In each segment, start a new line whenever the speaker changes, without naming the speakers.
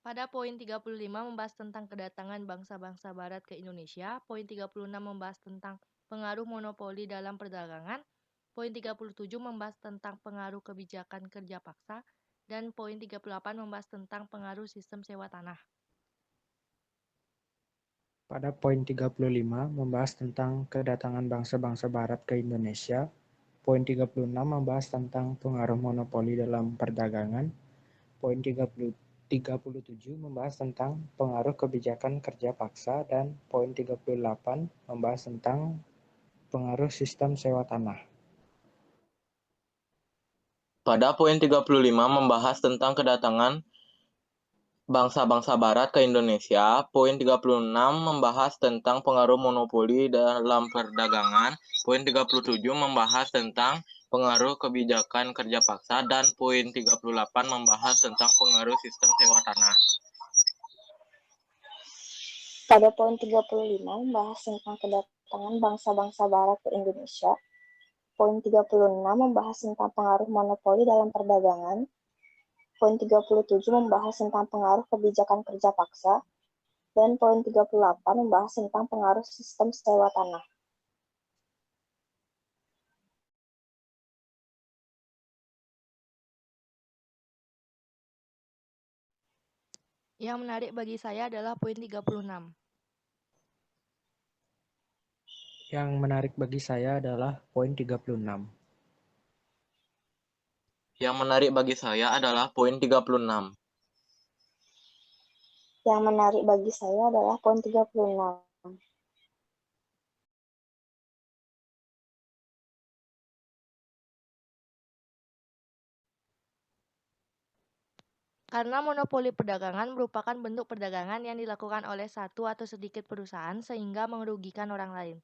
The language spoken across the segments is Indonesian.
Pada poin 35 membahas tentang kedatangan bangsa-bangsa barat ke Indonesia, poin 36 membahas tentang pengaruh monopoli dalam perdagangan, poin 37 membahas tentang pengaruh kebijakan kerja paksa, dan poin 38 membahas tentang pengaruh sistem sewa tanah.
Pada poin 35 membahas tentang kedatangan bangsa-bangsa barat ke Indonesia, poin 36 membahas tentang pengaruh monopoli dalam perdagangan, poin 37 membahas tentang pengaruh kebijakan kerja paksa, dan poin 38 membahas tentang pengaruh sistem sewa tanah.
Pada poin 35 membahas tentang kedatangan bangsa-bangsa barat ke Indonesia, poin 36 membahas tentang pengaruh monopoli dalam perdagangan, poin 37 membahas tentang pengaruh kebijakan kerja paksa, dan poin 38 membahas tentang pengaruh sistem sewa tanah.
Pada poin 35 membahas tentang kedatangan bangsa-bangsa barat ke Indonesia. Poin 36 membahas tentang pengaruh monopoli dalam perdagangan. Poin 37 membahas tentang pengaruh kebijakan kerja paksa. Dan poin 38 membahas tentang pengaruh sistem sewa tanah.
Yang menarik bagi saya adalah poin 36.
Yang menarik bagi saya adalah poin 36.
Yang menarik bagi saya adalah poin 36.
Yang menarik bagi saya adalah poin 36.
Karena monopoli perdagangan merupakan bentuk perdagangan yang dilakukan oleh satu atau sedikit perusahaan sehingga merugikan orang lain.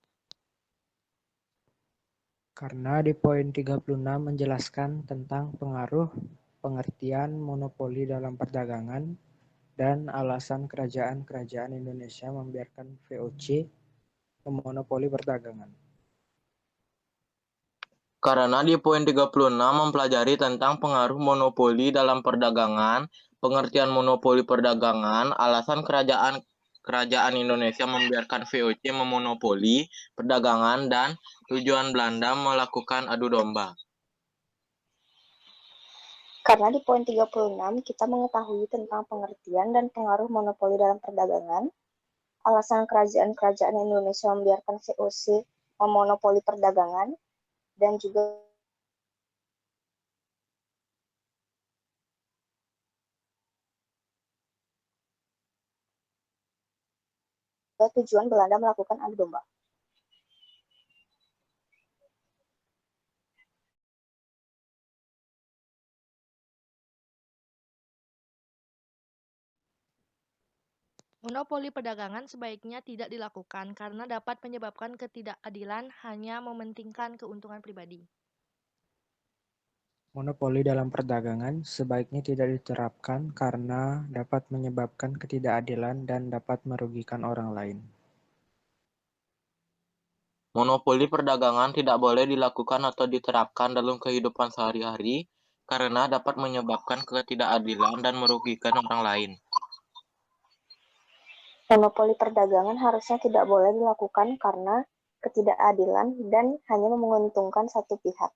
Karena di poin 36 menjelaskan tentang pengaruh pengertian monopoli dalam perdagangan dan alasan kerajaan-kerajaan Indonesia membiarkan VOC memonopoli perdagangan.
Karena di poin 36 mempelajari tentang pengaruh monopoli dalam perdagangan, pengertian monopoli perdagangan, alasan kerajaan Indonesia membiarkan VOC memonopoli perdagangan, dan tujuan Belanda melakukan adu domba.
Karena di poin 36 kita mengetahui tentang pengertian dan pengaruh monopoli dalam perdagangan, alasan kerajaan-kerajaan Indonesia membiarkan VOC memonopoli perdagangan, dan juga tujuan Belanda melakukan adu domba.
Monopoli perdagangan sebaiknya tidak dilakukan karena dapat menyebabkan ketidakadilan hanya mementingkan keuntungan pribadi.
Monopoli dalam perdagangan sebaiknya tidak diterapkan karena dapat menyebabkan ketidakadilan dan dapat merugikan orang lain.
Monopoli perdagangan tidak boleh dilakukan atau diterapkan dalam kehidupan sehari-hari karena dapat menyebabkan ketidakadilan dan merugikan orang lain.
Monopoli perdagangan harusnya tidak boleh dilakukan karena ketidakadilan dan hanya menguntungkan satu pihak.